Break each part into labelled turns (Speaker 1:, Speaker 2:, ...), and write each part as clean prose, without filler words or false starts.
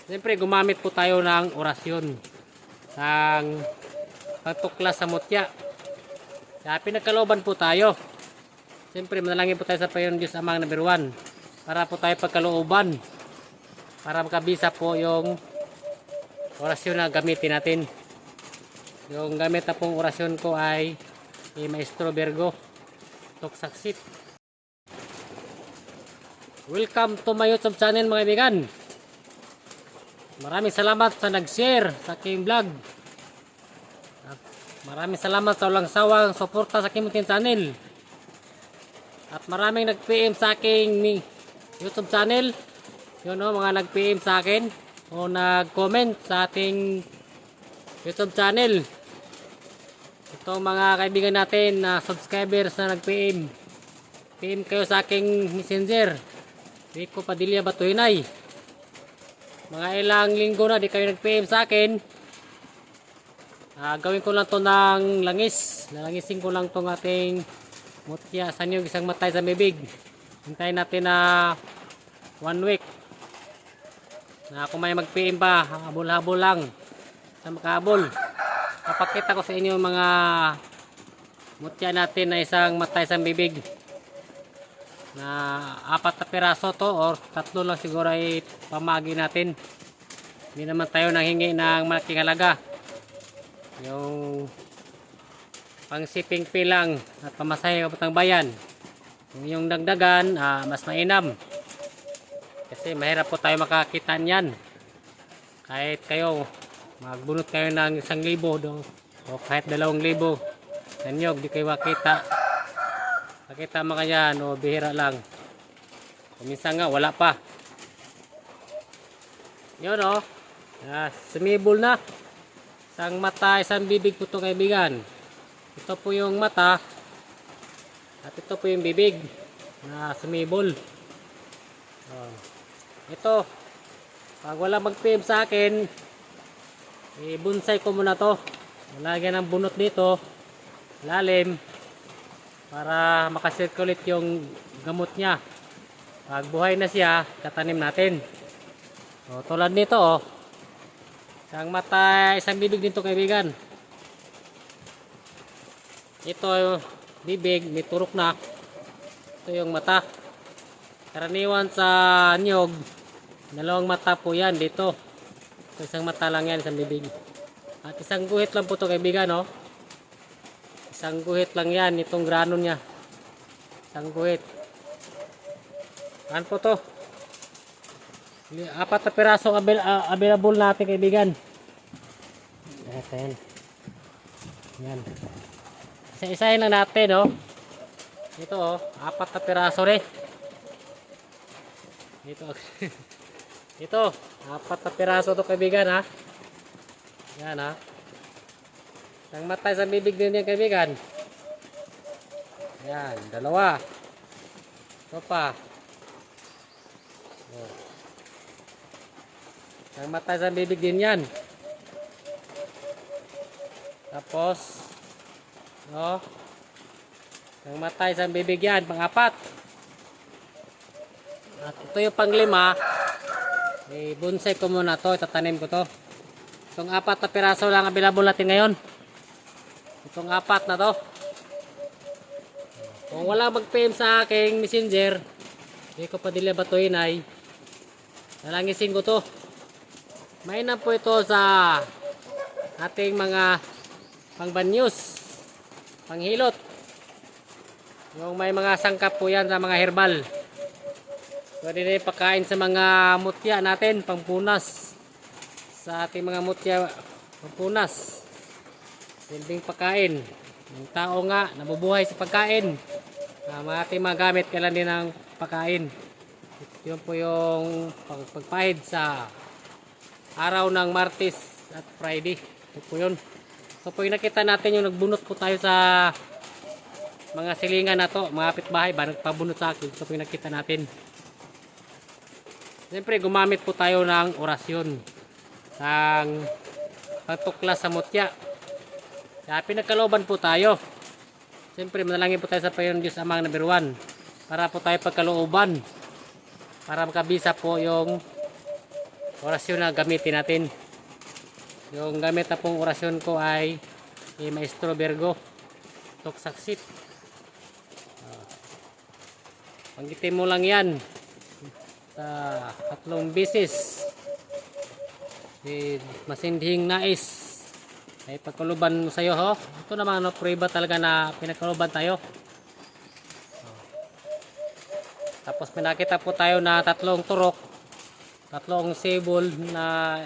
Speaker 1: Siyempre, gumamit po tayo ng orasyon ng pagtuklas sa mutya. Kaya pinagkalooban po tayo. Siyempre, manalangin po tayo sa Panginoon Diyos Amang number 1 para po tayo pagkalooban, para makabisa po yung orasyon na gamitin natin. Yung gamit na pong orasyon ko ay Maestro Virgo Toksaksit. Welcome to my YouTube channel mga kaibigan. Maraming salamat sa nag-share sa aking vlog. At maraming salamat sa walang sawang suporta sa aking channel. At maraming nag-PM sa aking YouTube channel. Yun o, mga nag-PM sa akin o nag-comment sa ating YouTube channel. Itong mga kaibigan natin na subscribers na nag-PM. PM kayo sa aking messenger. Rico Padilla Batuhinay. Mga ilang linggo na di kayo nag-PM sa akin. Gawin ko lang to ng langis. Nalangisin ko lang tong ating mutya sa inyo, isang matay sa bibig. Hintayin natin na 1 week. Na kung may mag-PM pa, habol-habol lang. Sa makahabol. Papakita ko sa inyo mga mutya natin na isang matay sa bibig. Na 4 na piraso to or 3 lang siguro ay pamagi natin. Hindi naman tayo nanghingi ng malaking halaga. Yung pang shipping fee lang at pamasahe kapatang bayan. Yung dagdagan mas mainam. Kasi mahirap po tayo makakita niyan. Kahit kayo magbunot kayo ng 1,000 do, o kahit 2,000 nanyog di kayo makita. Nakita mo kaya no, bihira lang. Minsan nga wala pa. Yun o. Sumibol na. Isang mata, isang bibig po ito kaibigan. Ito po yung mata. At ito po yung bibig na sumibol. Ito. Pag wala mag-PM sa akin, i-bonsai ko muna to. Lagyan ng bunot dito. Lalim. Para makasirculate yung gamot niya. Pag buhay na siya, tatanim natin. Tulad nito isang mata, isang bibig dito kaibigan. Ito bibig, may turok na. Ito yung mata. Karaniwan sa nyog, 2 mata po yan dito. Isang mata lang yan, isang bibig. At isang guhit lang po ito kaibigan Isang guhit lang yan, itong grano niya. Isang guhit. Ano po to? 4 na pirasong available natin kaibigan. Ayan. Yan. Isa-isahin lang natin Ito 4 na piraso rin. Ito 4 na piraso to kaibigan Yan Ang matay sa bibig din yan kaibigan. Yan, 2. Ito pa. Ang matay sa bibig din yan. Tapos, ang matay sa bibig yan, pang-4. At ito yung pang-5. Bonsai ko muna to, itatanim ko to. Itong 4 na piraso lang available natin ngayon. Itong 4 na to. Kung wala mag-PM sa aking messenger, Rico Padilla Batuhinay, nalangisin ko to. Mainam po ito sa ating mga pangbanyos, panghilot. Yung may mga sangkap po yan sa mga herbal. Pwede na ipakain sa mga mutya natin, pangpunas. Sa ating mga mutya, pangpunas. Silbing pagkain. Yung tao nga nabubuhay sa pagkain. Ating magamit kailan din ng pagkain. Yun po yung pagpahid sa araw ng Martes at Friday. Ito po yun. So po yung nakita natin yung nagbunot po tayo sa mga silingan na to. Mga kapitbahay ba nagpabunot sa akin. Ito po yung nakita natin. Siyempre gumamit po tayo ng orasyon. Ng pagtuklas sa mutya. Kaya pinagkalooban po tayo. Siyempre manalangin po tayo sa Panginoon Diyos Amang number 1 para po tayo pagkalooban, para makabisa po yung orasyon na gamitin natin. Yung gamit na pong orasyon ko ay Maestro Virgo Toksaksit. Panggitin mo lang yan sa 3 beses. Masindhing nais ay pagkaluban mo sa'yo, ho. Ito naman, no, prueba talaga na pinagkaluban tayo. Tapos pinakita po tayo na 3 turok, 3 sibol na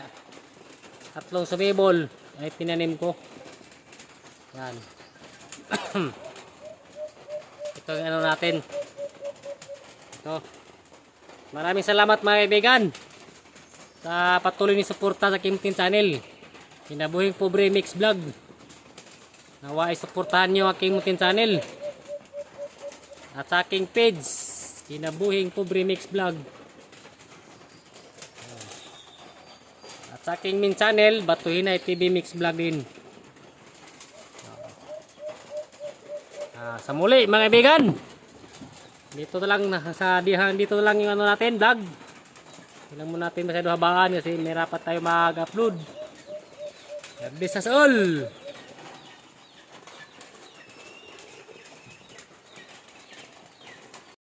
Speaker 1: 3 sumibol ay tinanim ko. Yan. Ito yung ano natin. Ito. Maraming salamat mga kaibigan sa patuloy ni suporta sa Kim Tin Channel. Kinabuhing Pobre Mix Vlog. Nawa ay suportahan nyo ang Kim Tin Channel. At sa aking page, Kinabuhing Pobre Mix Vlog. At sa aking main channel, Batuhinay TV Mix Vlog din. Sa muli mga kaibigan, dito na lang dito na lang yung ano natin vlog. Hindi mo natin masyado habaan kasi may rapat tayo mag-upload. God bless us all.